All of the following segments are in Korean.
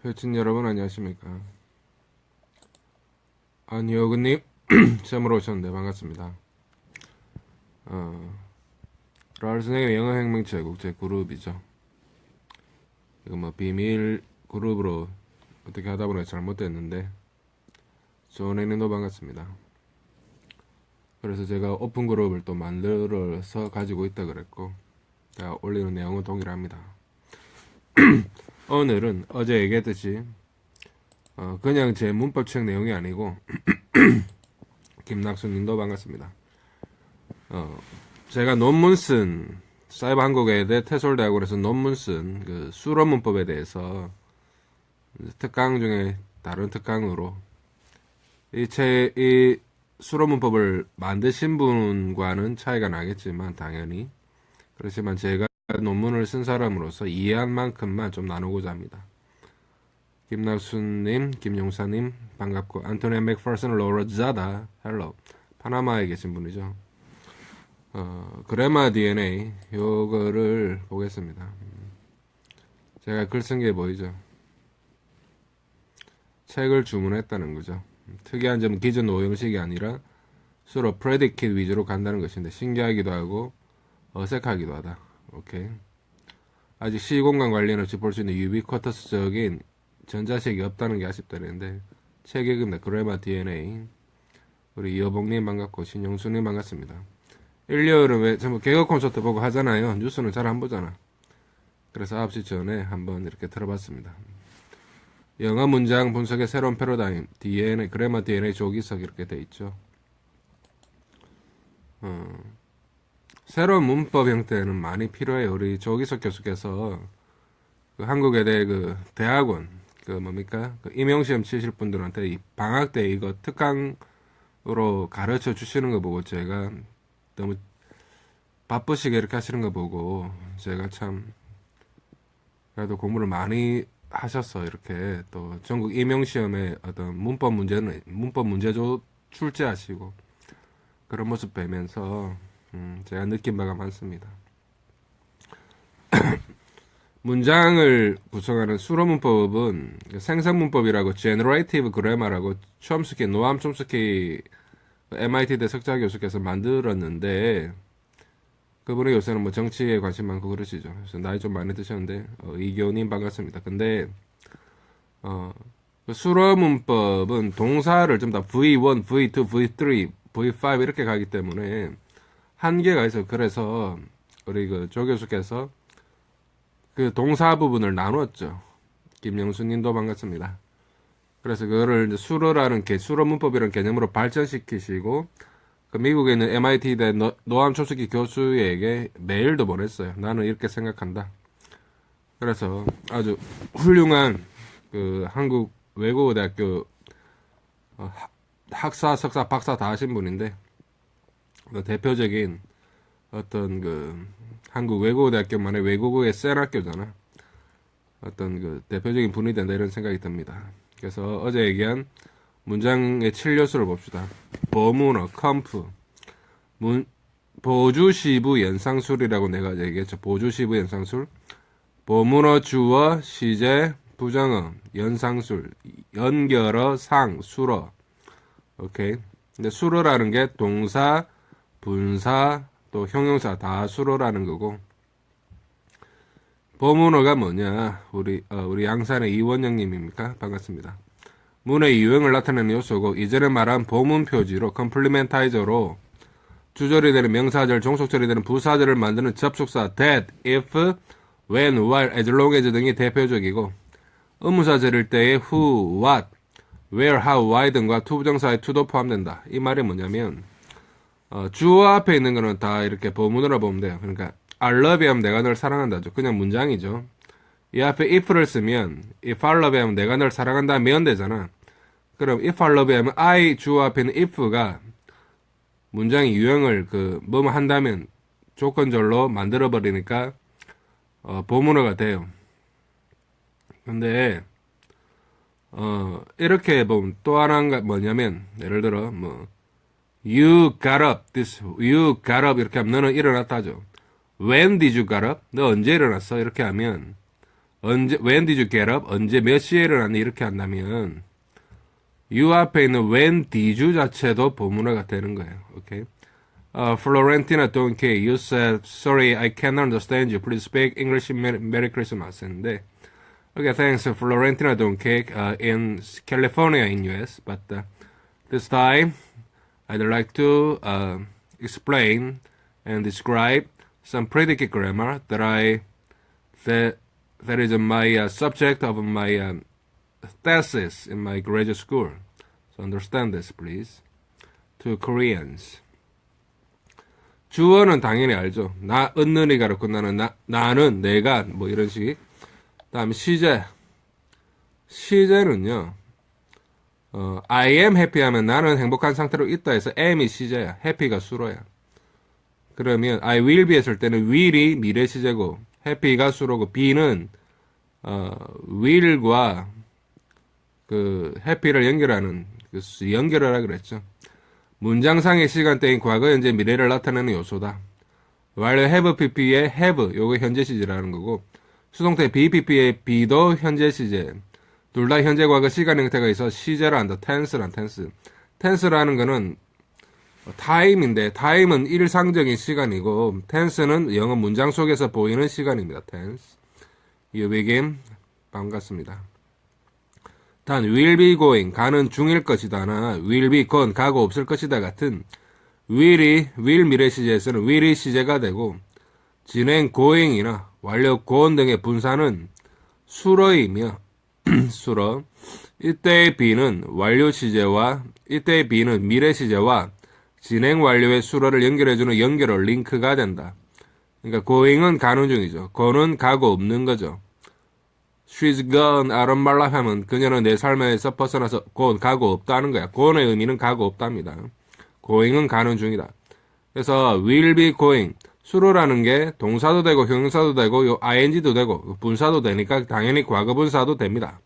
패친 여러분 안녕하십니까. 안효근님 처음으로 오셨는데 반갑습니다. 라울스네의 영어혁명체 국제 그룹이죠. 이거 뭐 비밀 그룹으로 어떻게 하다 보니 잘못됐는데 조은혜님도 반갑습니다. 그래서 제가 오픈 그룹을 또 만들어서 가지고 있다 그랬고 제가 올리는 내용은 동일합니다. 오늘은 어제 얘기했듯이 그냥 제 문법책 내용이 아니고 김낙수님도 반갑습니다. 제가 논문 쓴 사이버 한국외대 태솔대학원에서 논문 쓴 그 수로 문법에 대해서 특강 중에 다른 특강으로 이 수로 문법을 만드신 분과는 차이가 나겠지만 당연히 그렇지만 제가 논문을 쓴 사람으로서 이해한 만큼만 좀 나누고자 합니다. 김낙수님, 김용사님 반갑고 안토니 맥퍼슨 로로자다 헬로 파나마에 계신 분이죠. 그래마 DNA 요거를 보겠습니다. 제가 글 쓴 게 보이죠? 책을 주문했다는 거죠. 특이한 점은 기존 오형식이 아니라 주로 프레디킷 위주로 간다는 것인데 신기하기도 하고 어색하기도 하다. 오케이. 아직 시공간 관련 없이 볼 수 있는 유비쿼터스적인 전자식이 없다는 게 아쉽다는데 책 읽습니다. 그래마 DNA 우리 이어봉님 반갑고 신영수님 반갑습니다. 일요일은 왜 전부 개그 콘서트 보고 하잖아요. 뉴스는 잘 안 보잖아. 그래서 9시 전에 한번 이렇게 들어봤습니다. 영어 문장 분석의 새로운 패러다임 DNA 그래마 DNA 조기석 이렇게 돼 있죠. 새로운 문법 형태는 많이 필요해요. 우리 조기석 교수께서 그 한국외대 그 대학원 그 뭡니까 그 임용시험 치실 분들한테 이 방학 때 이거 특강으로 가르쳐 주시는 거 보고 제가 너무 바쁘시게 이렇게 하시는 거 보고 제가 참 그래도 공부를 많이 하셔서 이렇게 또 전국 임용시험에 어떤 문법 문제조 출제하시고 그런 모습 뵈면서 제가 느낀 바가 많습니다. 문장을 구성하는 수로 문법은 생성 문법이라고 Generative Grammar라고 노암 촘스키 MIT대 석자 교수께서 만들었는데 그분이 요새는 뭐 정치에 관심 많고 그러시죠. 그래서 나이 좀 많이 드셨는데 이교님 반갑습니다. 근데 그 수로 문법은 동사를 좀 다 V1, V2, V3, V5 이렇게 가기 때문에 한계가 있어요. 그래서 우리 그 조 교수께서 그 동사 부분을 나눴죠. 김영수님도 반갑습니다. 그래서 그거를 이제 수로라는 수로 문법이라는 개념으로 발전시키시고 그 미국에 있는 MIT대 노암 촘스키 교수에게 메일도 보냈어요. 나는 이렇게 생각한다. 그래서 아주 훌륭한 그 한국 외국어대학교 학사, 석사, 박사 다 하신 분인데 그 대표적인 어떤 그 한국 외국어대학교만의 외국어의 센 학교잖아. 어떤 그 대표적인 분이 된다 이런 생각이 듭니다. 그래서 어제 얘기한 문장의 7요소를 봅시다. 보문어, 컴프, 보주시부 연상술이라고 내가 얘기했죠. 보주시부 연상술, 보문어, 주어, 시제, 부정어, 연상술, 연결어, 상, 수어. 오케이. 근데 수어라는 게 동사, 분사, 또 형용사 다 수어라는 거고. 보문어가 뭐냐? 우리 양산의 이원영님입니까? 반갑습니다. 문의 유형을 나타내는 요소고 이전에 말한 보문 표지로 컴플리멘타이저로 주절이 되는 명사절, 종속절이 되는 부사절을 만드는 접속사 that, if, when, while, as long as 등이 대표적이고 의문사절일 때의 who, what, where, how, why 등과 투부정사의 to도 포함된다. 이 말이 뭐냐면 주어 앞에 있는 거는 다 이렇게 보문으로 보면 돼요. 그러니까 I love you 하면 내가 널 사랑한다죠. 그냥 문장이죠. 이 앞에 if를 쓰면 if I love you 하면 내가 널 사랑한다 하면 되잖아. 그럼 if I love you 하면 I 주어 앞에 있는 if가 문장의 유형을 뭐뭐 한다면 조건절로 만들어버리니까 보문어가 돼요. 근데 이렇게 보면 또 하나가 뭐냐면 예를 들어 뭐 you got up 이렇게 하면 너는 일어났다죠. When did you get up? 너 언제 일어났어? 이렇게 하면 언제, when did you get up? 언제 몇 시에 일어났니? 이렇게 한다면, you 앞에 있는 when did you 자체도 보문어가 되는 거예요. 오케이. Florentina don't care. You said, sorry, I can't understand you. Please speak English. Merry Christmas. 했는데, okay, thanks. Florentina don't care. In California in US. But this time, I'd like to explain and describe some predicate grammar that is my subject of my thesis in my graduate school. So understand this, please. To Koreans. 주어는 당연히 알죠. 나, 은는이가 끝나는 나는, 내가, 뭐 이런 식. 다음 시제. 시제는요, I am happy 하면 나는 행복한 상태로 있다 해서 am이 시제야. happy가 수로야. 그러면 I will be 했을 때는 will이 미래 시제고, happy가 수로고, be는, will과 그 happy를 연결하는, 연결하라 그랬죠. 문장상의 시간대인 과거, 현재, 미래를 나타내는 요소다. 완료 have pp의 have, 요거 현재 시제라는 거고, 수동태 be pp의 be도 현재 시제. 둘 다 현재, 과거, 시간 형태가 있어 시제라 한다. tense란 tense. tense라는 거는 time인데, time은 일상적인 시간이고, tense는 영어 문장 속에서 보이는 시간입니다. tense. You begin. 반갑습니다. 단 will be going, 가는 중일 것이다나 will be gone, 가고 없을 것이다 같은 will 미래 시제에서는 will이 시제가 되고, 진행 going이나 완료 gone 등의 분사는 수로이며 수로. 이때의 be는 완료 시제와 이때의 be는 미래 시제와 진행 완료의 수로를 연결해주는 연결어 링크가 된다. 그러니까 going은 가는 중이죠. gone은 가고 없는 거죠. She's gone out of my life 하면 그녀는 내 삶에서 벗어나서 gone, 가고 없다는 거야. gone의 의미는 가고 없답니다. going은 가는 중이다. 그래서 will be going, 수로라는 게 동사도 되고 형용사도 되고 요 ing도 되고 분사도 되니까 당연히 과거 분사도 됩니다.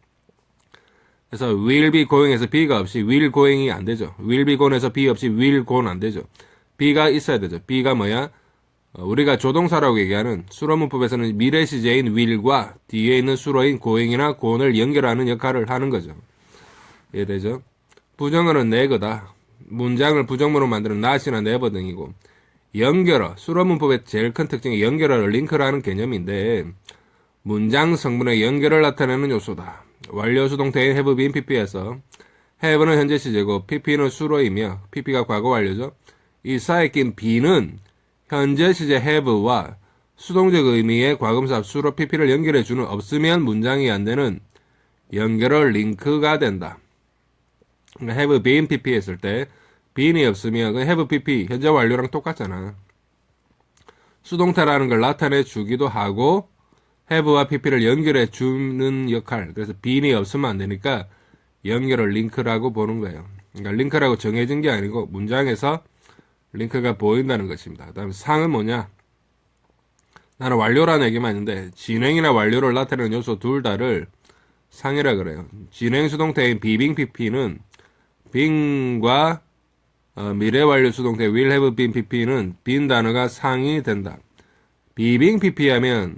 그래서 will be going에서 be가 없이 will going이 안 되죠. will be gone에서 be 없이 will gone 안 되죠. be가 있어야 되죠. be가 뭐야? 우리가 조동사라고 얘기하는 수로 문법에서는 미래 시제인 will과 뒤에 있는 수로인 going이나 gone을 연결하는 역할을 하는 거죠. 이해되죠? 부정어는 never다. 문장을 부정문으로 만드는 not이나 never 등이고, 연결어, 수로 문법의 제일 큰 특징이 연결어를 링크라는 개념인데, 문장 성분의 연결을 나타내는 요소다. 완료 수동태인 have been pp에서 have는 현재 시제고 pp는 수로이며 pp가 과거 완료죠. 이 사이에 낀 be는 현재 시제 have와 수동적 의미의 과금사 수로 pp를 연결해주는 없으면 문장이 안 되는 연결어 링크가 된다. have been pp 했을 때 been이 없으면 have pp 현재 완료랑 똑같잖아. 수동태라는 걸 나타내 주기도 하고 have와 pp를 연결해 주는 역할. 그래서 been이 없으면 안 되니까 연결어 링크라고 보는 거예요. 그러니까 링크라고 정해진 게 아니고 문장에서 링크가 보인다는 것입니다. 그 다음에 상은 뭐냐? 나는 완료라는 얘기만 있는데 진행이나 완료를 나타내는 요소 둘 다를 상이라 그래요. 진행 수동태인 being pp는 being과 미래 완료 수동태 will have been pp는 been 단어가 상이 된다. being pp 하면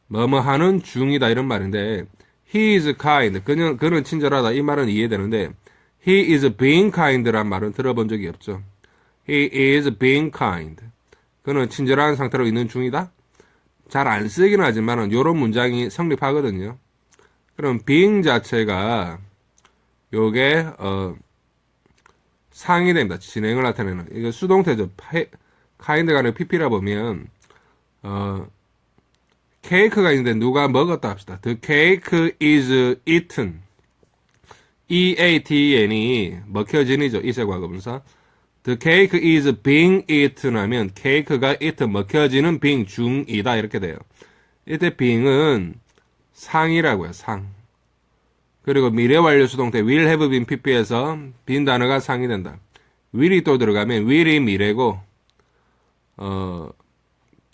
뭐뭐 하는 중이다 이런 말인데 he is kind, 그는 친절하다 이 말은 이해되는데 he is being kind란 말은 들어본 적이 없죠. He is being kind. 그는 친절한 상태로 있는 중이다? 잘 안 쓰긴 하지만 이런 문장이 성립하거든요. 그럼 being 자체가 요게 상이 됩니다. 진행을 나타내는. 이거 수동태죠. kind가 아니라 pp라 보면 케이크가 있는데 누가 먹었다 합시다. The cake is eaten. eaten이 먹혀진이죠. 이세 과거분사. The cake is being eaten 하면 케이크가 eaten 먹혀지는 being 중이다 이렇게 돼요. 이때 being은 상이라고요. 상. 그리고 미래 완료 수동태 will have been pp에서 빈 단어가 상이 된다. will이 또 들어가면 will이 미래고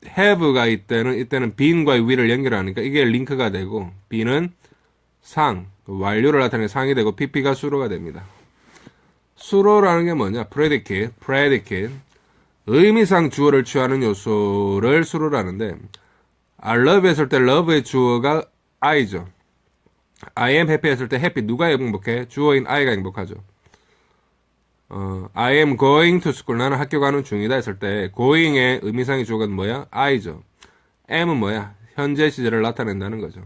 have가 이때는 being과 will을 연결하니까 이게 링크가 되고 be는 상, 완료를 나타내는 상이 되고 pp가 수로가 됩니다. 수로라는 게 뭐냐? predicate. 의미상 주어를 취하는 요소를 수로라는데 I love 했을 때 love의 주어가 I죠. I am happy 했을 때 happy 누가 행복해? 주어인 I가 행복하죠. I am going to school. 나는 학교 가는 중이다 했을 때 going의 의미상의 주어가 뭐야? I죠. am은 뭐야? 현재 시제를 나타낸다는 거죠.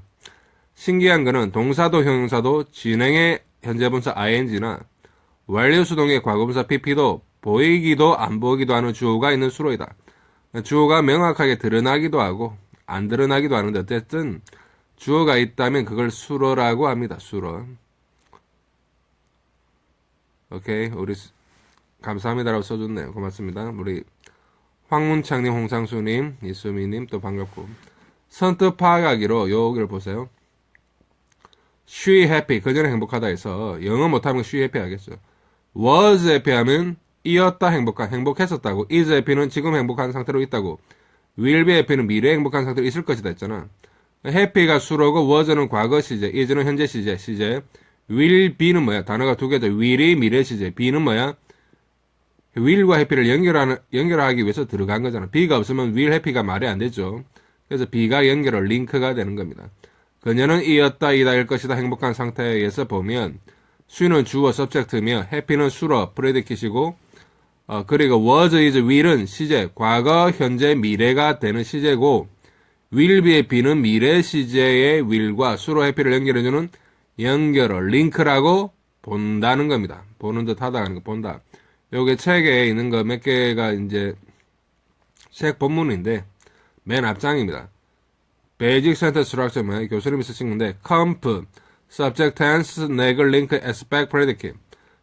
신기한 거는 동사도 형용사도 진행의 현재 분사 ing나 완료 수동의 과거분사 pp도 보이기도 안 보이기도 하는 주어가 있는 수로이다. 주어가 명확하게 드러나기도 하고 안 드러나기도 하는데 어쨌든 주어가 있다면 그걸 수로라고 합니다. 수로. 오케이. 우리 감사합니다라고 써줬네요. 고맙습니다. 우리 황문창님, 홍상수님, 이수미님 또 반갑고. 선뜻 파악하기로 여기를 보세요. She happy. 그녀는 행복하다 해서 영어 못하면 she happy 하겠죠. Was happy 하면 이었다 행복했었다고. is happy는 지금 행복한 상태로 있다고. will be happy는 미래에 행복한 상태로 있을 것이다 했잖아. happy가 수로고 was는 과거 시제, is는 현재 시제. will be는 뭐야? 단어가 두 개죠. will이 미래 시제, be는 뭐야? will과 happy를 연결하기 위해서 들어간 거잖아. be가 없으면 will happy가 말이 안 되죠. 그래서 be가 연결을 링크가 되는 겁니다. 그녀는 이었다 이다일 것이다 행복한 상태에 의해서 보면 she는 주어 subject며 happy는 수로 predicat이고 그리고 was, is, will은 시제, 과거, 현재, 미래가 되는 시제고 will be의 be는 미래 시제의 will과 수로 happy를 연결해주는 연결을 링크라고 본다는 겁니다. 보는 듯 하다 하는 거 본다. 요게 책에 있는 거 몇 개가 이제 책 본문인데 맨 앞장입니다. Basic Sentence Structure 뭐야? 교수님이 쓰신 건데 comp, subject tense, neg, link, aspect, predicate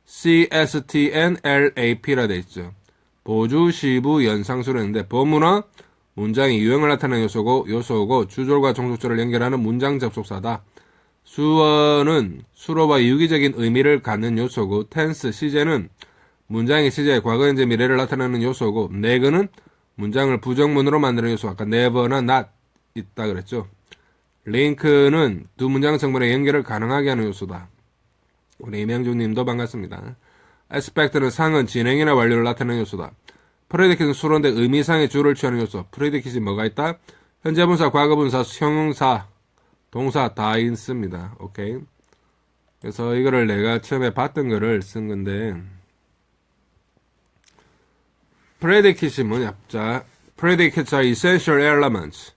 CSTNLAP라 돼 있죠. 보주, 시부, 연상수로 했는데 보문어 문장의 유형을 나타내는 요소고 주절과 종속절을 연결하는 문장 접속사다. 수어는 수로와 유기적인 의미를 갖는 요소고 tense, 시제는 문장의 시제, 과거, 현재, 미래를 나타내는 요소고 neg는 문장을 부정문으로 만드는 요소. 아까 never나 not 있다 그랬죠. link는 두 문장 성분의 연결을 가능하게 하는 요소다. 우리 이명주 님도 반갑습니다. aspect는 상은 진행이나 완료를 나타내는 요소다. predicate는 수로인데 의미상의 주를 취하는 요소. predicate이 뭐가 있다? 현재 분사, 과거 분사, 형용사, 동사 다 있습니다. 오케이. 그래서 이거를 내가 처음에 봤던 거를 쓴 건데 predicate이 뭐냐? 자, predicates are essential elements.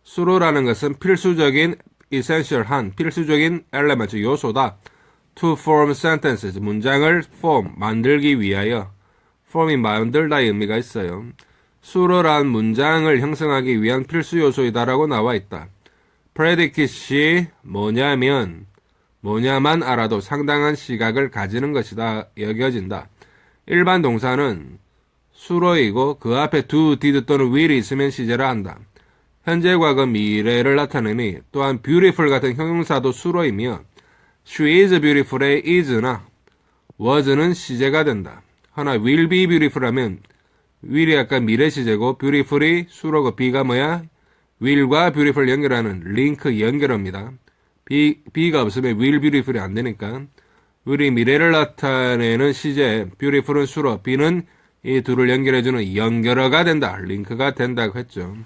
수로라는 것은 필수적인 필수적인 element, 요소다. To form sentences, 문장을 form, 만들기 위하여. form이 만들다의 의미가 있어요. 수로란 문장을 형성하기 위한 필수 요소이다라고 나와 있다. predicate이 뭐냐만 알아도 상당한 시각을 가지는 것이다 여겨진다. 일반 동사는 수로이고 그 앞에 do, did 또는 will이 있으면 시제라 한다. 현재, 과거, 미래를 나타내니 또한 beautiful 같은 형용사도 수로이며 she is beautiful의 is나 was는 시제가 된다. 하나 will be beautiful 하면 will이 약간 미래 시제고 beautiful이 수로고 be가 뭐야? will과 beautiful 연결하는 링크 연결합니다. be가 없으면 will beautiful이 안 되니까 will이 미래를 나타내는 시제, beautiful은 수로, be는 이 둘을 연결해주는 연결어가 된다. 링크가 된다고 했죠.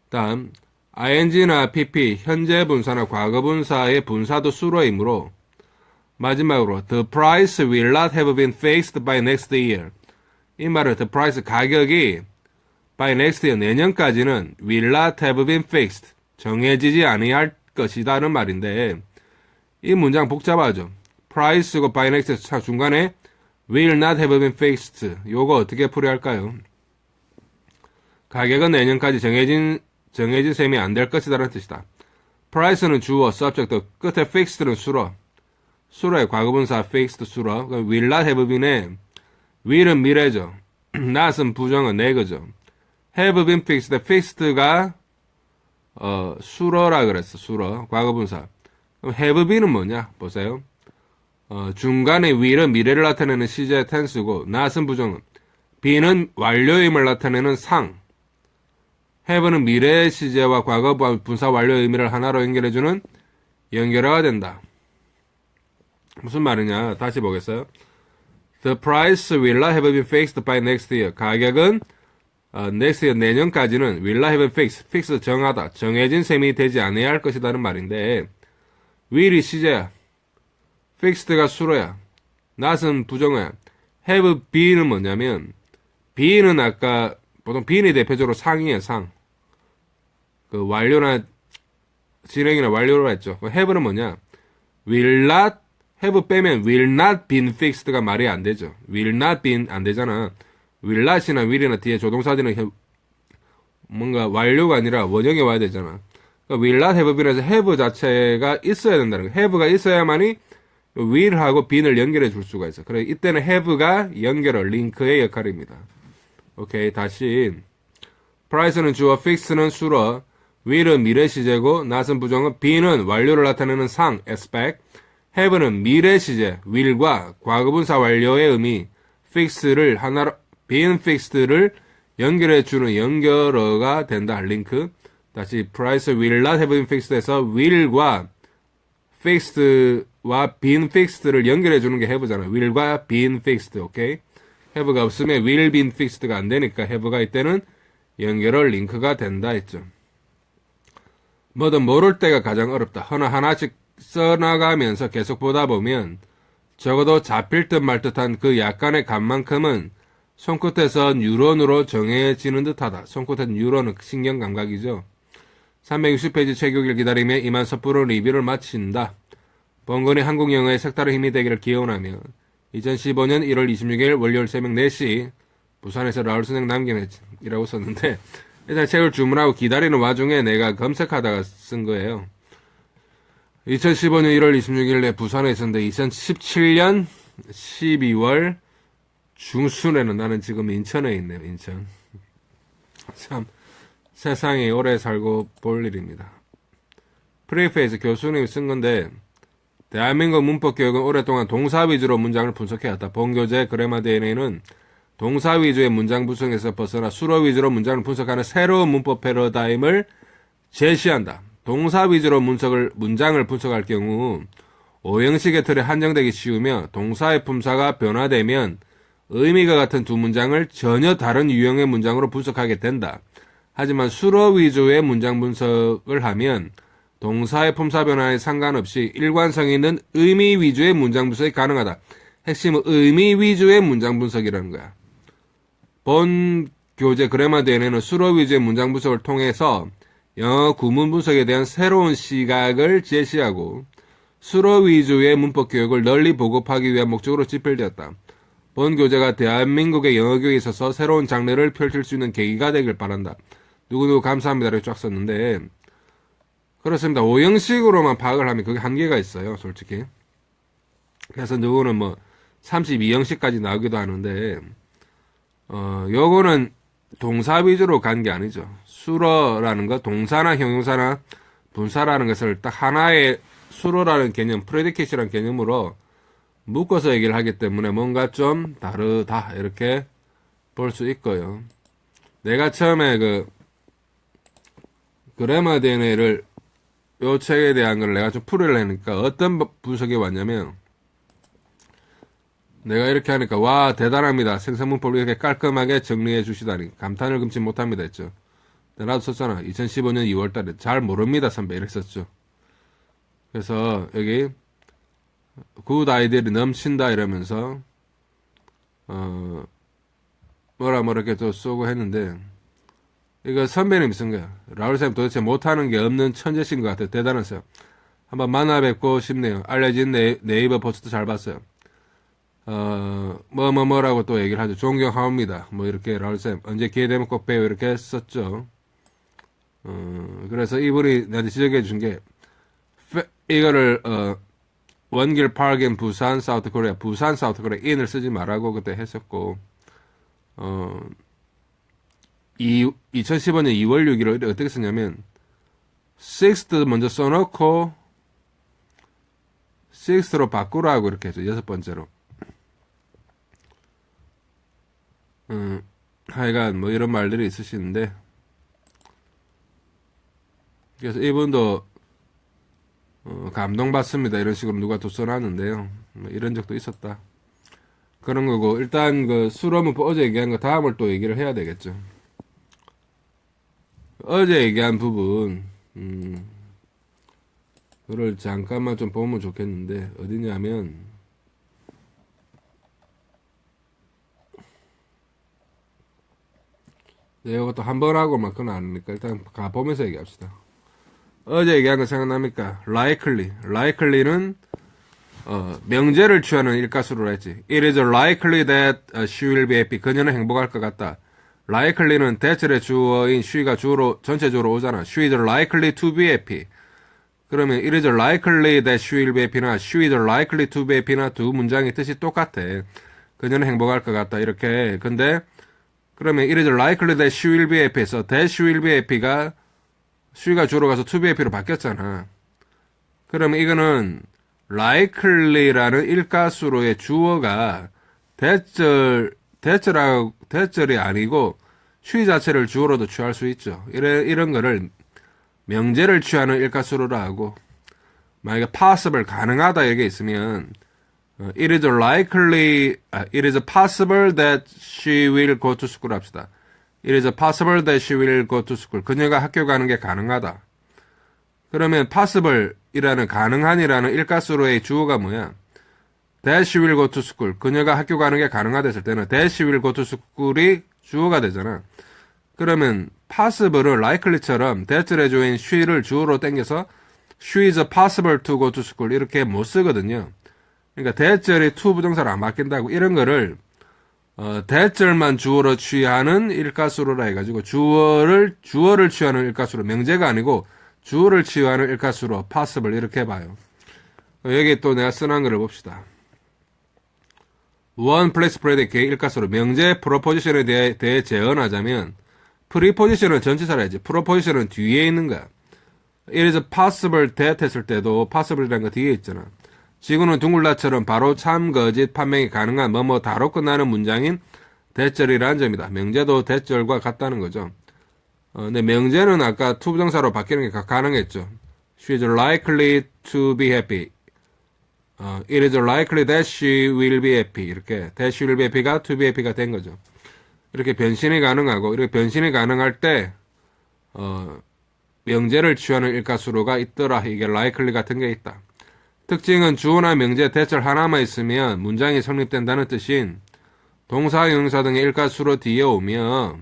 다음 ing나 pp, 현재 분사나 과거 분사의 분사도 수로이므로 마지막으로 the price will not have been fixed by next year. 이 말은 the price, 가격이 by next year, 내년까지는 will not have been fixed, 정해지지 아니할 것이다는 말인데 이 문장 복잡하죠. price고 by next year 중간에 will not have been fixed. 요거 어떻게 풀이야 할까요? 가격은 내년까지 정해진 셈이 안 될 것이다라는 뜻이다. price는 주어, subject, 끝에 fixed는 수로의 과거분사 fixed 수로. will not have been의 will은 미래죠. not은 부정어, neg죠. have been fixed, fixed가 수로라 그랬어. 수로, 과거분사. 그럼 have been은 뭐냐? 보세요. 중간에 will은 미래를 나타내는 시제 tense고 not은 부정어, be는 완료임을 나타내는 상, have는 미래 시제와 과거 분사 완료의 의미를 하나로 연결해주는 연결어가 된다. 무슨 말이냐? 다시 보겠어요. The price will not have been fixed by next year. 가격은 next year 내년까지는 will not have a fix 정하다, 정해진 셈이 되지 않아야 할 것이다는 말인데 will이 시제야, fixed가 수로야, not은 부정어야, have been은 뭐냐면 been은 아까 보통 been이 대표적으로 상이에요. 상. 그 완료나 진행이나 완료로 했죠. have는 뭐냐? will not have 빼면 will not been fixed가 말이 안 되죠. will not been 안 되잖아. will not이나 will이나 뒤에 조동사들은 뭔가 완료가 아니라 원형이 와야 되잖아. 그러니까 will not have been에서 have 자체가 있어야 된다는 거야. have가 있어야만이 will하고 been을 연결해 줄 수가 있어. 그래 이때는 have가 연결을 링크의 역할입니다. 오케이, 다시 price는 주어, fix는 수로, will은 미래 시제고, not은 부정어, be는 완료를 나타내는 상, aspect, have는 미래 시제, will과 과거분사 완료의 의미, fix를 하나로, being fixed를 연결해주는 연결어가 된다, 링크. 다시 price will not have been fixed에서 will과 fixed와 being fixed를 연결해주는 게 have잖아. will과 being fixed, 오케이? have가 없으면 will be fixed가 안 되니까 have가 이때는 연결을 링크가 된다 했죠. 뭐든 모를 때가 가장 어렵다. 하나하나씩 써나가면서 계속 보다 보면 적어도 잡힐 듯 말 듯한 그 약간의 감만큼은 손끝에서 뉴런으로 정해지는 듯하다. 손끝에 뉴런은 신경 감각이죠. 360페이지 책용을 기다리며 이만 섣부른 리뷰를 마친다. 번건의 한국 영어에 색다른 힘이 되기를 기원하며 2015년 1월 26일 월요일 새벽 4시 부산에서 라울 선생 남김이라고 썼는데 일단 책을 주문하고 기다리는 와중에 내가 검색하다가 쓴 거예요. 2015년 1월 26일에 부산에 있었는데 2017년 12월 중순에는 나는 지금 인천에 있네요. 인천. 참 세상에 오래 살고 볼 일입니다. 프리페이스 교수님이 쓴 건데 대한민국 문법교육은 오랫동안 동사 위주로 문장을 분석해왔다. 본교재 그래마 DNA는 동사 위주의 문장 분석에서 벗어나 수로 위주로 문장을 분석하는 새로운 문법 패러다임을 제시한다. 동사 위주로 문장을 분석할 경우 오형식의 틀에 한정되기 쉬우며 동사의 품사가 변화되면 의미가 같은 두 문장을 전혀 다른 유형의 문장으로 분석하게 된다. 하지만 수로 위주의 문장 분석을 하면 동사의 품사 변화에 상관없이 일관성 있는 의미 위주의 문장 분석이 가능하다. 핵심은 의미 위주의 문장 분석이라는 거야. 본 교재 그래마 DNA는 수로 위주의 문장 분석을 통해서 영어 구문 분석에 대한 새로운 시각을 제시하고 수로 위주의 문법 교육을 널리 보급하기 위한 목적으로 집필되었다. 본 교재가 대한민국의 영어 교육에 있어서 새로운 장르를 펼칠 수 있는 계기가 되길 바란다. 누구누구 감사합니다를 쫙 썼는데 그렇습니다. 오형식으로만 파악을 하면 그게 한계가 있어요. 솔직히. 그래서 누구는 뭐 32형식까지 나오기도 하는데 요거는 동사 위주로 간 게 아니죠. 수로라는 거, 동사나 형용사나 분사라는 것을 딱 하나의 수로라는 개념, 프레디케이트라는 개념으로 묶어서 얘기를 하기 때문에 뭔가 좀 다르다 이렇게 볼 수 있고요. 내가 처음에 그래마 DNA를 요 책에 대한 걸 내가 좀 풀으려니까 어떤 분석이 왔냐면 내가 이렇게 하니까 와 대단합니다. 생성문법을 이렇게 깔끔하게 정리해 주시다니 감탄을 금치 못합니다 했죠. 나도 썼잖아. 2015년 2월달에 잘 모릅니다 선배 이랬었죠. 그래서 여기 굿 아이디어를 넘친다 이러면서 뭐라 이렇게 또 쏘고 했는데 이거 선배님이 쓴 거야. 라울쌤 도대체 못하는 게 없는 천재신 것 같아요. 대단하세요. 한번 만나 뵙고 싶네요. 알려진 네이버 포스트 잘 봤어요. 뭐라고 또 얘기를 하죠. 존경하옵니다. 뭐 이렇게 라울쌤 언제 기회 되면 꼭 봬요 이렇게 썼죠. 그래서 이분이 나한테 지적해 준 게 이거를 원길 파악인 부산 사우트 코리아 부산 사우트 코리아 인을 쓰지 말라고 그때 했었고 2015년 2월 6일을 어떻게 쓰냐면 6th 먼저 써놓고 6th로 바꾸라고 이렇게 해서 6번째로 하여간 뭐 이런 말들이 있으시는데 그래서 이분도 감동받습니다 이런 식으로 누가 또 써놨는데요. 뭐 이런 적도 있었다 그런 거고 일단 그 수로문법 어제 얘기한 거 다음을 또 얘기를 해야 되겠죠. 어제 얘기한 부분, 그걸 잠깐만 좀 보면 좋겠는데, 어디냐면, 이것도 한 번 하고 막 그건 아니니까 일단 가보면서 얘기합시다. 어제 얘기한 거 생각납니까? likely는 명제를 취하는 일가수로 했지. It is likely that she will be happy. 그녀는 행복할 것 같다. likely는 대절의 주어인 she가 주어로 전체적으로 오잖아. She is likely to be happy. 그러면 it is likely that she will be happy나 she is likely to be happy나 두 문장의 뜻이 똑같아. 그녀는 행복할 것 같다. 이렇게. 근데 그러면 it is likely that she will be happy에서 that she will be happy가 she가 주어로 가서 to be happy로 바뀌었잖아. 그러면 이거는 likely라는 일가수로의 주어가 대절이 아니고 she 자체를 주어로도 취할 수 있죠. 이런 거를 명제를 취하는 일가수로라 하고, 만약에 possible 가능하다 이게 있으면 it is possible that she will go to school 합시다. It is possible that she will go to school. 그녀가 학교 가는 게 가능하다. 그러면 possible이라는 가능한이라는 일가수로의 주어가 뭐야? That she will go to school. 그녀가 학교 가는 게 가능하다 했을 때는 that she will go to school이 주어가 되잖아. 그러면 possible은 likely처럼 that절의 주어인 she를 주어로 땡겨서 she is possible to go to school 이렇게 못 쓰거든요. 그러니까 that절이 to 부정사로 안 바뀐다고 이런 거를 that절만 주어로 취하는 일가수로라 해가지고 주어를 취하는 일가수로 명제가 아니고 주어를 취하는 일가수로 possible 이렇게 봐요. 여기 또 내가 쓴 한글을 봅시다. one place predicate 일가수로 명제 proposition에 대해 재현하자면 preposition은 전치사라 해야지. proposition은 뒤에 있는 거야. It is possible that 했을 때도 possible이라는 거 뒤에 있잖아. 지구는 둥글다처럼 바로 참 거짓 판명이 가능한 뭐뭐 다로 끝나는 문장인 대절이라는 점이다. 명제도 대절과 같다는 거죠. 근데 명제는 아까 to 부정사로 바뀌는 게 가능했죠. She is likely to be happy. It is likely that she will be happy. 이렇게 that she will be happy가 to be happy가 된 거죠. 이렇게 변신이 가능하고 이렇게 변신이 가능할 때 명제를 취하는 일가수로가 있더라. 이게 likely 같은 게 있다. 특징은 주어나 명제, 대절 하나만 있으면 문장이 성립된다는 뜻인 동사, 형용사 등의 일가수로 뒤에 오며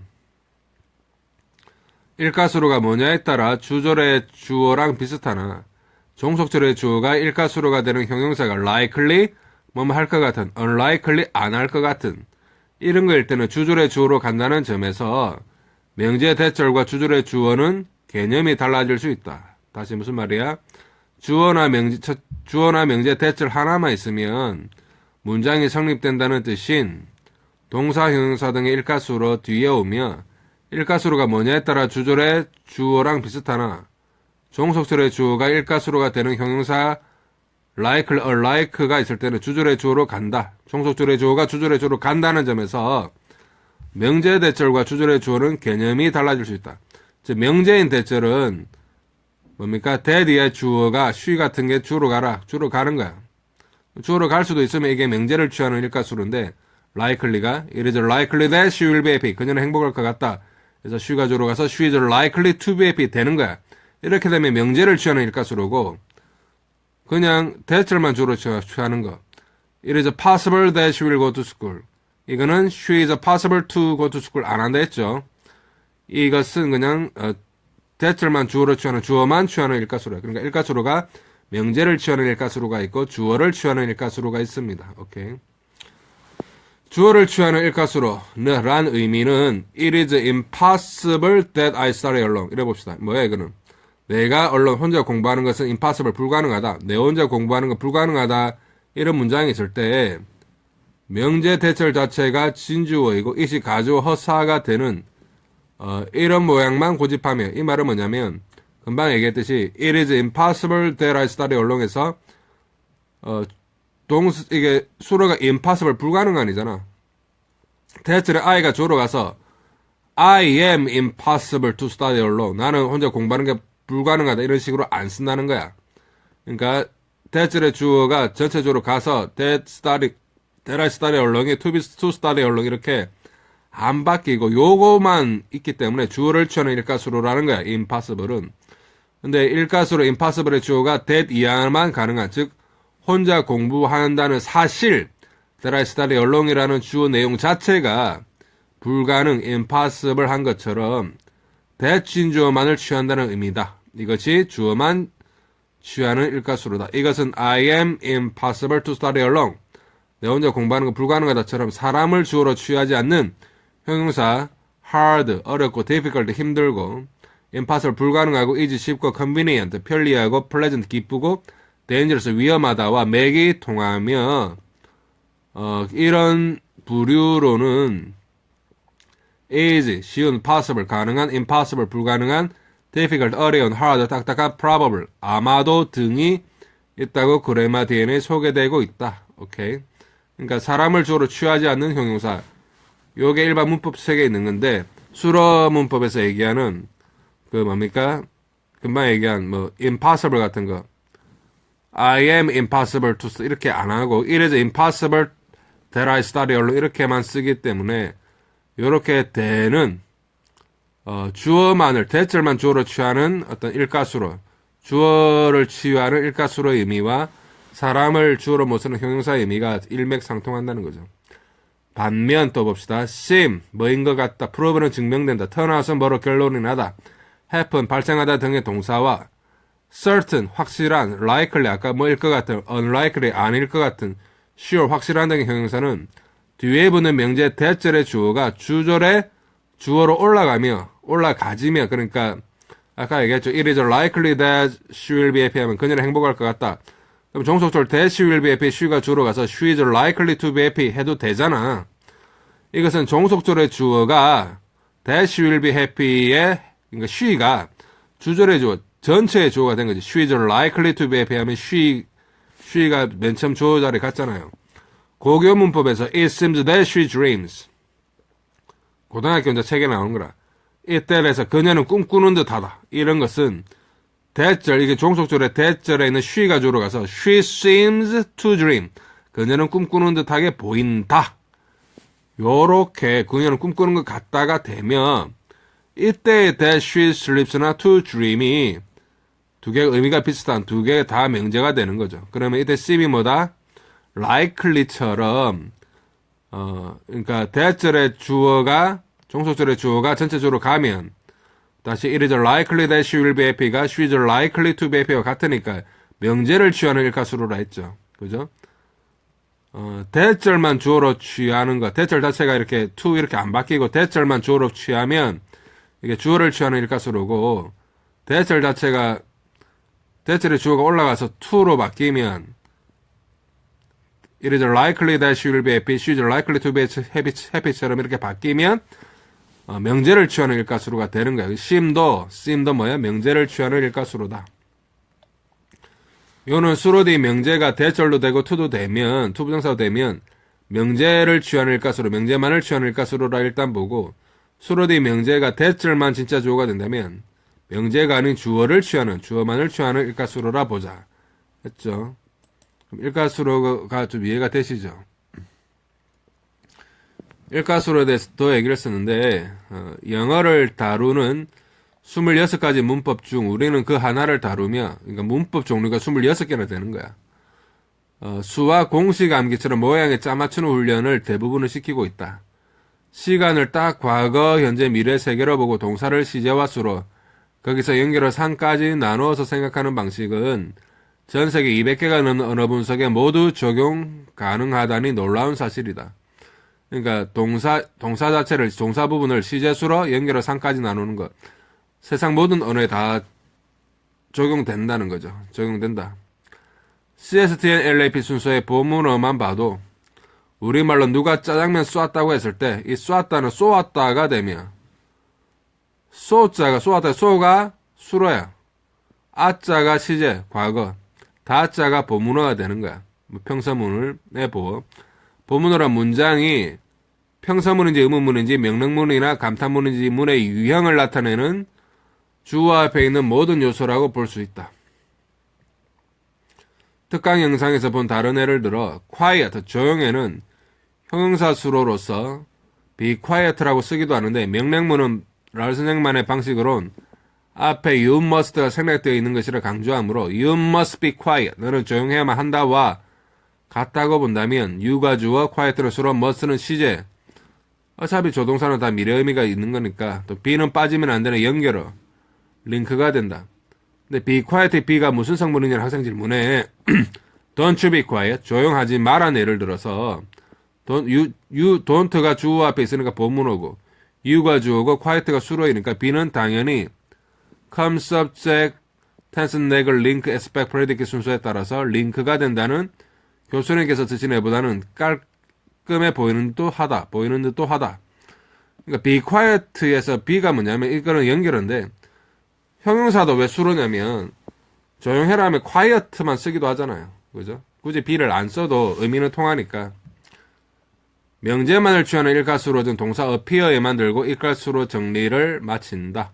일가수로가 뭐냐에 따라 주절의 주어랑 비슷하나 종속절의 주어가 일가수로가 되는 형용사가 likely 뭐뭐 할 것 같은, unlikely 안 할 것 같은 이런 거일 때는 주절의 주어로 간다는 점에서 명제, 대절과 주절의 주어는 개념이 달라질 수 있다. 다시 무슨 말이야? 주어나 명제, 대절 하나만 있으면 문장이 성립된다는 뜻인 동사, 형용사 등의 일가수로 뒤에 오며 일가수로가 뭐냐에 따라 주절의 주어랑 비슷하나 종속절의 주어가 일가수로가 되는 형용사 like, unlike가 있을 때는 주절의 주어로 간다. 종속절의 주어가 주절의 주어로 간다는 점에서 명제, 대절과 주절의 주어는 개념이 달라질 수 있다. 즉 명제인 대절은 뭡니까? that의 주어가 she 같은 게 주로 가라. 주로 가는 거야. 주로 갈 수도 있으면 이게 명제를 취하는 일가수로인데 likely가 it is likely that she will be happy. 그녀는 행복할 것 같다. 그래서 she가 주로 가서 she is likely to be happy 되는 거야. 이렇게 되면 명제를 취하는 일가수로고 그냥 that절만 주로 취하는 거. It is possible that she will go to school. 이거는 she is possible to go to school 안 한다 했죠. 이것은 그냥 대절만 주어로 취하는 주어만 취하는 일가수로야. 그러니까 일가수로가 명제를 취하는 일가수로가 있고 주어를 취하는 일가수로가 있습니다. 오케이. 주어를 취하는 일가수로란 의미는 it is impossible that I study alone. 이래 봅시다. 뭐야 이거는? 내가 alone 혼자 공부하는 것은 impossible 불가능하다. 내 혼자 공부하는 건 불가능하다. 이런 문장이 있을 때 명제 대절 자체가 진주어이고 it이 가주어 허사가 되는 이런 모양만 고집하며 이 말은 뭐냐면 금방 얘기했듯이 it is impossible that I study along에서 이게 수로가 impossible 불가능한이잖아. 대절에 I가 주로 가서 I am impossible to study alone. 나는 혼자 공부하는 게 불가능하다 이런 식으로 안 쓴다는 거야. 그러니까 대절의 주어가 전체적으로 가서 that I study along이 to study along 이렇게 안 바뀌고 요거만 있기 때문에 주어를 취하는 일가수로라는 거야. impossible은. 근데 일가수로 impossible의 주어가 that 이하만 가능한, 즉 혼자 공부한다는 사실, that I study along이라는 주어 내용 자체가 불가능, impossible 한 것처럼 that 진주어만을 취한다는 의미다. 이것이 주어만 취하는 일가수로다. 이것은 I am impossible to study alone. 내 혼자 공부하는 거 불가능하다처럼 사람을 주어로 취하지 않는 형용사 hard, 어렵고 difficult, 힘들고 impossible, 불가능하고 easy, 쉽고 convenient, 편리하고 pleasant, 기쁘고 dangerous, 위험하다와 맥이 통하며 이런 부류로는 easy, 쉬운, possible, 가능한, impossible, 불가능한, difficult, 어려운, hard, 딱딱한, probable, 아마도 등이 있다고 그래마 DNA에 소개되고 있다. 오케이. 그러니까 사람을 주어로 취하지 않는 형용사. 요게 일반 문법 세계에 있는 건데 수러 문법에서 얘기하는 그 뭡니까? 금방 얘기한 뭐 impossible 같은 거. I am impossible to 이렇게 안 하고 it is impossible that I study alone 이렇게만 쓰기 때문에 요렇게 되는 주어만을 대절만 주어로 취하는 어떤 일가수로 주어를 취하는 일가수로의 의미와 사람을 주어로 못 쓰는 형용사의 의미가 일맥상통한다는 거죠. 반면 또 봅시다. seem, 뭐인 것 같다. prove는 증명된다. turn out은 뭐로 결론이 나다. happen, 발생하다 등의 동사와 certain, 확실한, likely, 아까 뭐일 것 같은, unlikely, 아닐 것 같은, sure, 확실한 등의 형용사는 뒤에 붙는 명제 대절의 주어가 주절의 주어로 올라가지며, 그러니까 아까 얘기했죠. It is likely that she will be happy 하면 그녀는 행복할 것 같다. 그럼 종속절 that she will be happy, she가 주로 가서 she is likely to be happy 해도 되잖아. 이것은 종속절의 주어가 that she will be happy의, 그러니까 she가 주절의 주어, 전체의 주어가 된 거지. she is likely to be happy 하면 she가 맨 처음 주어 자리에 갔잖아요. 고교 문법에서 it seems that she dreams. 고등학교 이제 책에 나오는 거라. 이때에서 그녀는 꿈꾸는 듯하다. 이런 것은 대절, 이게 종속절의 대절에 있는 she가 주로 가서 she seems to dream. 그녀는 꿈꾸는 듯하게 보인다. 요렇게 그녀는 꿈꾸는 것 같다가 되면 이때의 that she sleeps나 to dream이 두 개의 의미가 비슷한 두 개 다 명제가 되는 거죠. 그러면 이때 seem이 뭐다? likely처럼 그러니까 대절의 주어가 종속절의 주어가 전체적으로 가면 다시 it is likely that she will be happy가 she is likely to be happy와 같으니까 명제를 취하는 일가수로라 했죠. 그죠? 대절만 주어로 취하는 것, 대절 자체가 이렇게 to 이렇게 안 바뀌고 대절만 주어로 취하면 이게 주어를 취하는 일가수로고 대절 자체가 대절의 주어가 올라가서 to로 바뀌면 it is likely that she will be happy, she is likely to be happy처럼 이렇게 바뀌면 명제를 취하는 일가수로가 되는 거야. seem도 뭐야? 명제를 취하는 일가수로다. 요는 수로디 명제가 대절로 되고 to도 되면, to 부정사도 되면 명제를 취하는 일가수로, 명제만을 취하는 일가수로라 일단 보고 수로디 명제가 대절만 진짜 주어가 된다면 명제가 아닌 주어를 취하는, 주어만을 취하는 일가수로라 보자. 했죠? 그럼 일가수로가 좀 이해가 되시죠? 일가수로에 대해서 더 얘기를 했었는데 영어를 다루는 26가지 문법 중 우리는 그 하나를 다루며 그러니까 문법 종류가 26개나 되는 거야. 수와 공식 암기처럼 모양에 짜맞추는 훈련을 대부분은 시키고 있다. 시간을 딱 과거, 현재, 미래 세 개로 보고 동사를 시제와 수로 거기서 연결을 산까지 나누어서 생각하는 방식은 전 세계 200개가 넘는 언어 분석에 모두 적용 가능하다니 놀라운 사실이다. 그러니까 동사 자체를, 동사 부분을 시제수로 연결을 산까지 나누는 것. 세상 모든 언어에 다 적용된다는 거죠. 적용된다. CSTN LAP 순서의 본문어만 봐도 우리말로 누가 짜장면 쏘았다고 했을 때 이 쏘았다는 쏘았다가 되면 쏘자가 쏘았다, 쏘가 수로야. 아자가 시제, 과거. 다자가 본문어가 되는 거야. 평서문을 내보. 본문어란 문장이 평서문인지 의문문인지 명령문이나 감탄문인지 문의 유형을 나타내는 주어 앞에 있는 모든 요소라고 볼 수 있다. 특강 영상에서 본 다른 예를 들어 quiet, 조용해는 형용사 수로로서 be quiet라고 쓰기도 하는데 명령문은 랄 선생만의 방식으로는 앞에 you must가 생략되어 있는 것이라 강조하므로 you must be quiet. 너는 조용해야만 한다와 같다고 본다면 you가 주어 quiet는 수로 must는 시제. 어차피 조동사는 다 미래 의미가 있는 거니까 또 be는 빠지면 안 되는 연결어. 링크가 된다. 근데 be quiet, be가 무슨 성분이냐는 학생 질문에 don't you be quiet. 조용하지 마라는 예를 들어서 don't가 주어 앞에 있으니까 본문어고 you가 주어고 quiet가 수로이니까 be는 당연히 come subject, tense, neg을 link, aspect, predicate 순서에 따라서 링크가 된다는 교수님께서 드신 애보다는 깔끔해 보이는 듯도 하다. 그러니까 be quiet에서 be가 뭐냐면 이거는 연결인데 형용사도 왜 수로냐면 조용해라 하면 quiet만 쓰기도 하잖아요. 그죠? 굳이 be를 안 써도 의미는 통하니까. 명제만을 취하는 일가수로는 동사 appear에만 들고 일가수로 정리를 마친다.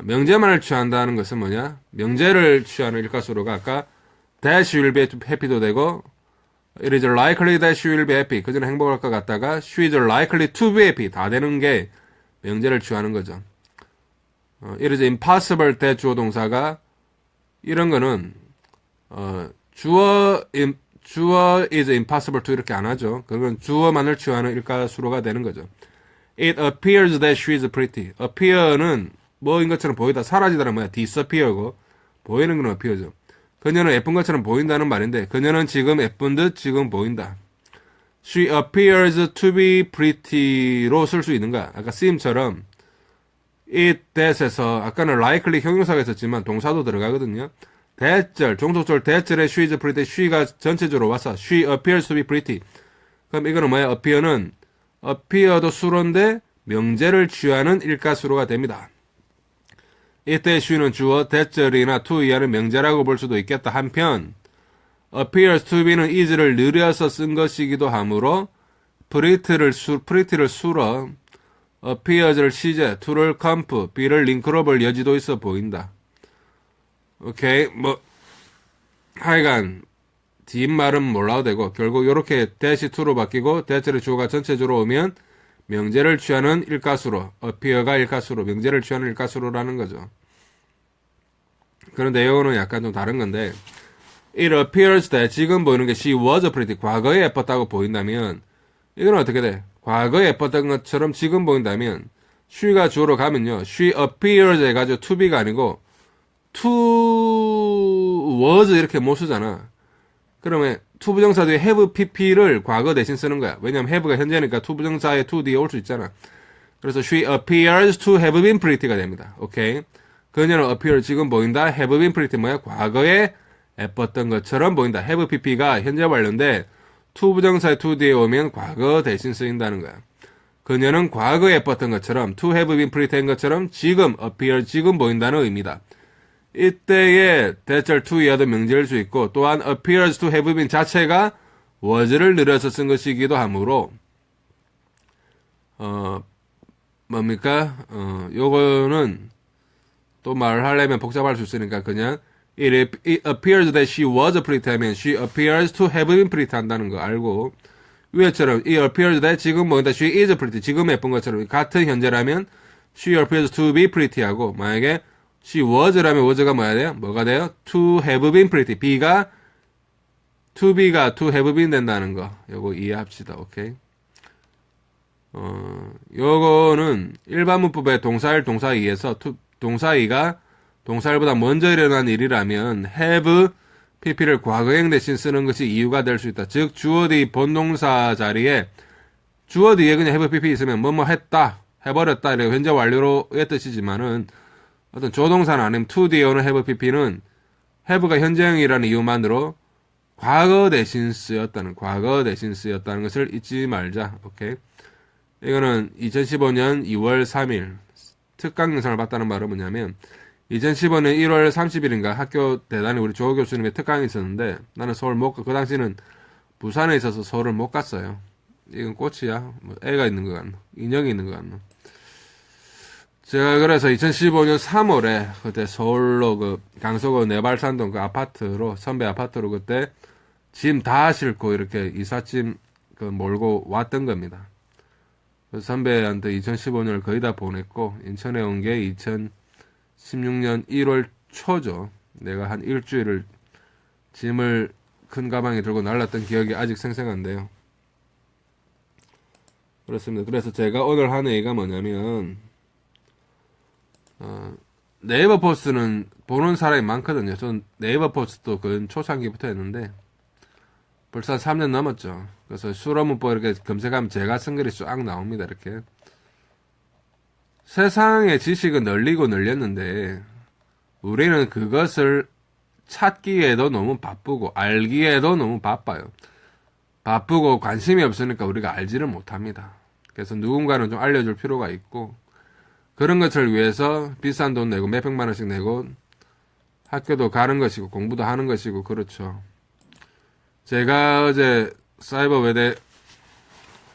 명제만을 취한다는 것은 뭐냐? 명제를 취하는 일가수로가 아까 that she will be happy도 되고 it is likely that she will be happy. 그전에 행복할 것 같다가 she is likely to be happy. 다 되는 게 명제를 취하는 거죠. it is impossible that 주어 동사가 이런 거는 주어 is impossible to 이렇게 안 하죠. 그건 주어만을 취하는 일가수로가 되는 거죠. It appears that she is pretty. appear는 뭐인 것처럼 보이다. 사라지다는 뭐야? disappear고 보이는 건 appear죠. 그녀는 예쁜 것처럼 보인다는 말인데 그녀는 지금 예쁜 듯 지금 보인다. She appears to be pretty로 쓸 수 있는 거야. 아까 seem처럼 it that에서 아까는 likely 형용사가 있었지만 동사도 들어가거든요. 대절, 종속절 대절에 she is pretty, she가 전체적으로 와서 she appears to be pretty. 그럼 이거는 뭐야? appear는 appear도 수로인데 명제를 취하는 일가수로가 됩니다. 이때 she는 주어 대절이나 to 이하는 명제라고 볼 수도 있겠다. 한편 appears to be는 is를 느려서 쓴 것이기도 하므로 pretty를 수로 appears를 시제, to를 comp, be를 링크로 볼 여지도 있어 보인다. 오케이, 하여간 뒷말은 몰라도 되고 결국 이렇게 대시 to로 바뀌고 대절의 주어가 전체적으로 오면 명제를 취하는 일가수로, appear가 일가수로, 명제를 취하는 일가수로라는 거죠. 그런데 이거는 약간 좀 다른 건데 it appears that 지금 보이는 게 she was pretty, 과거에 예뻤다고 보인다면 이건 어떻게 돼? 과거에 예뻤던 것처럼 지금 보인다면 she가 주어로 가면요. she appears 해가지고 to be가 아니고 to was 이렇게 못 쓰잖아. 그러면 to 부정사 뒤에 have pp를 과거 대신 쓰는 거야. 왜냐면 have가 현재니까 to 부정사에 to 뒤에 올 수 있잖아. 그래서 she appears to have been pretty가 됩니다. 오케이. 그녀는 appear 지금 보인다. have been pretty 뭐야? 과거에 예뻤던 것처럼 보인다. have pp가 현재 완료인데 to 부정사에 to 뒤에 오면 과거 대신 쓰인다는 거야. 그녀는 과거에 예뻤던 것처럼 to have been pretty인 것처럼 지금 appear 지금 보인다는 의미다. 이때에 대절 to 이하도 명제일 수 있고 또한 appears to have been 자체가 was를 늘려서 쓴 것이기도 하므로 요거는 또 말하려면 복잡할 수 있으니까 그냥 it appears that she was pretty 하면 she appears to have been pretty 한다는 거 알고 위에처럼 it appears that 지금 보인다 she is pretty 지금 예쁜 것처럼 같은 현재라면 she appears to be pretty 하고 만약에 she was라면 was가 뭐야 돼요? 뭐가 돼요? to have been pretty be가 to be가 to have been 된다는 거 요거 이해합시다. 오케이. 요거는 일반 문법의 동사일 동사이에서 동사이가 동사일보다 먼저 일어난 일이라면 have pp를 과거형 대신 쓰는 것이 이유가 될 수 있다. 즉 주어 뒤 본동사 자리에 주어 뒤에 그냥 have pp 있으면 뭐뭐 했다, 해버렸다 이렇게 현재 완료로의 뜻이지만은 어떤 조동사나 아니면 to 뒤에 오는 have pp는 have가 현재형이라는 이유만으로 과거 대신 쓰였다는 것을 잊지 말자. 오케이. 이거는 2015년 2월 3일 특강 영상을 봤다는 말은 뭐냐면 2015년 1월 30일인가 학교 대단히 우리 조 교수님의 특강이 있었는데 나는 서울 못 가. 그 당시는 부산에 있어서 서울을 못 갔어요. 이건 꽃이야. 뭐 애가 있는 것 같노. 인형이 있는 것 같노. 제가 그래서 2015년 3월에 그때 서울로 그 강서구 내발산동 그 아파트로 선배 아파트로 그때 짐 다 싣고 이렇게 이삿짐 그 몰고 왔던 겁니다. 그래서 선배한테 2015년을 거의 다 보냈고, 인천에 온 게 2016년 1월 초죠. 내가 한 일주일을 짐을 큰 가방에 들고 날랐던 기억이 아직 생생한데요. 그렇습니다. 그래서 제가 오늘 한 얘기가 뭐냐면, 네이버 포스트는 보는 사람이 많거든요. 전 네이버 포스트도 그 초창기부터 했는데, 벌써 한 3년 넘었죠. 그래서 수로문법 이렇게 검색하면 제가 쓴 글이 쫙 나옵니다. 이렇게. 세상의 지식은 널리고 널렸는데, 우리는 그것을 찾기에도 너무 바쁘고, 알기에도 너무 바빠요. 바쁘고 관심이 없으니까 우리가 알지를 못합니다. 그래서 누군가는 좀 알려줄 필요가 있고, 그런 것을 위해서 비싼 돈 내고 몇백만 원씩 내고 학교도 가는 것이고 공부도 하는 것이고 그렇죠. 제가 어제 사이버 외대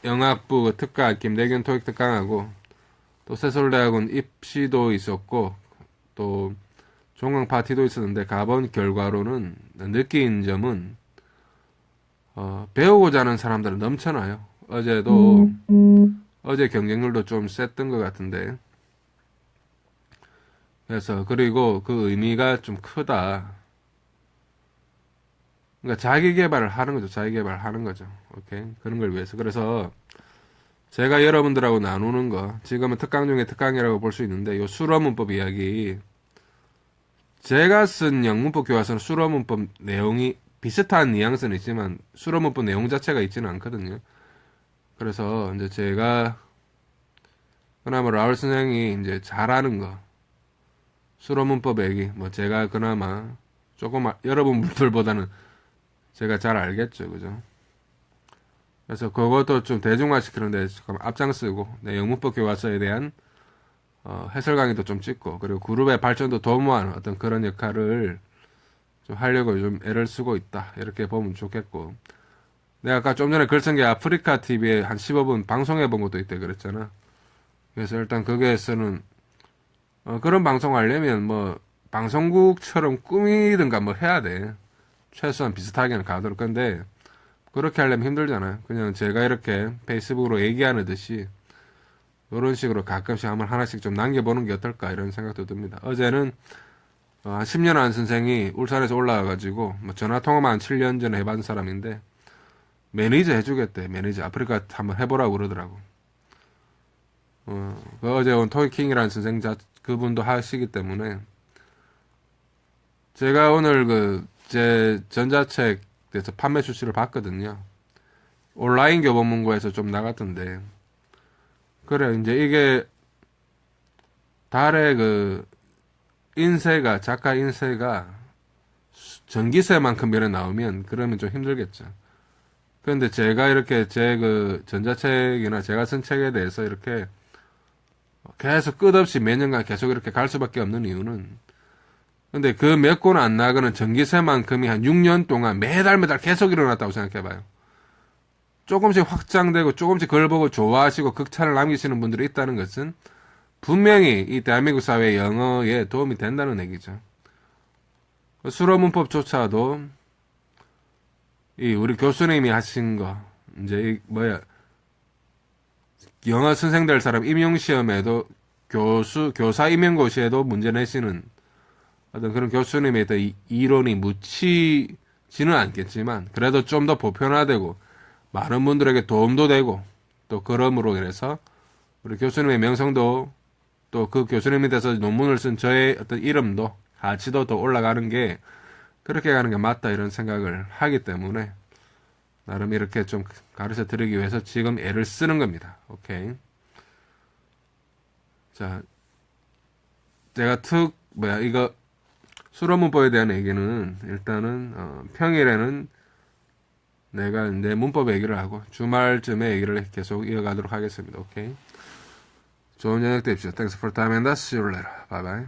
영학부 특강 김대균 토익 특강하고 또 세서울대학원 입시도 있었고 또 종강 파티도 있었는데 가본 결과로는 느낀 점은 배우고자 하는 사람들은 넘쳐나요. 어제도 어제 경쟁률도 좀 셌던 것 같은데 그래서 그리고 그 의미가 좀 크다. 그러니까 자기 개발을 하는 거죠. 자기 개발을 하는 거죠. 오케이. 그런 걸 위해서. 그래서 제가 여러분들하고 나누는 거, 지금은 특강 중에 특강이라고 볼 수 있는데, 요 수로문법 이야기, 제가 쓴 영문법 교과서는 수로문법 내용이 비슷한 뉘앙스는 있지만, 수로문법 내용 자체가 있지는 않거든요. 그래서 이제 제가, 그나마 라울 선생이 이제 잘하는 거, 수로문법 얘기, 뭐 제가 그나마 조금 여러분들보다는 제가 잘 알겠죠. 그죠? 그래서 그것도 좀 대중화시키는데 앞장서고 내 영문법 교과서에 대한 해설 강의도 좀 찍고 그리고 그룹의 발전도 도모하는 어떤 그런 역할을 좀 하려고 좀 애를 쓰고 있다 이렇게 보면 좋겠고 내가 아까 좀 전에 글 쓴 게 아프리카 TV에 한 15분 방송해 본 것도 있대 그랬잖아. 그래서 일단 거기에서는 그런 방송하려면 뭐 방송국처럼 꾸미든가 뭐 해야 돼. 최소한 비슷하게는 가도록. 근데 그렇게 하려면 힘들잖아요. 그냥 제가 이렇게 페이스북으로 얘기하는 듯이 이런 식으로 가끔씩 한번 하나씩 좀 남겨보는 게 어떨까 이런 생각도 듭니다. 어제는 한 10년 한 선생이 울산에서 올라와가지고 뭐 전화통화만 한 7년 전에 해본 사람인데 매니저 해주겠대. 매니저 아프리카 한번 해보라고 그러더라고. 그 어제 온 토이킹이라는 선생 그분도 하시기 때문에 제가 오늘 제 전자책에서 판매 수치를 봤거든요. 온라인 교보문고에서 좀 나갔던데 그래 이제 이게 달에 작가 인쇄가 전기세만큼 면에 나오면 그러면 좀 힘들겠죠. 그런데 제가 이렇게 제 전자책이나 제가 쓴 책에 대해서 이렇게 계속 끝없이 매년간 계속 이렇게 갈 수밖에 없는 이유는 근데 그 몇 권 안 나가는 전기세만큼이 한 6년 동안 매달 계속 일어났다고 생각해봐요. 조금씩 확장되고 조금씩 그걸 보고 좋아하시고 극찬을 남기시는 분들이 있다는 것은 분명히 이 대한민국 사회의 영어에 도움이 된다는 얘기죠. 수로문법조차도 우리 교수님이 하신 거 이제 영어 선생 될 사람 임용시험에도 교사 임용고시에도 문제 내시는 어떤 그런 교수님의 이론이 묻히지는 않겠지만 그래도 좀 더 보편화되고 많은 분들에게 도움도 되고 또 그럼으로 인해서 우리 교수님의 명성도 또 그 교수님에 대해서 논문을 쓴 저의 어떤 이름도 가치도 더 올라가는 게 그렇게 가는 게 맞다 이런 생각을 하기 때문에 나름 이렇게 좀 가르쳐 드리기 위해서 지금 애를 쓰는 겁니다. 오케이. 자, 제가 이거 수로문법에 대한 얘기는 일단은 평일에는 내가 내 문법 얘기를 하고 주말쯤에 얘기를 계속 이어가도록 하겠습니다. 오케이. 좋은 저녁 되십시오. Thanks for time and see you later. Bye bye.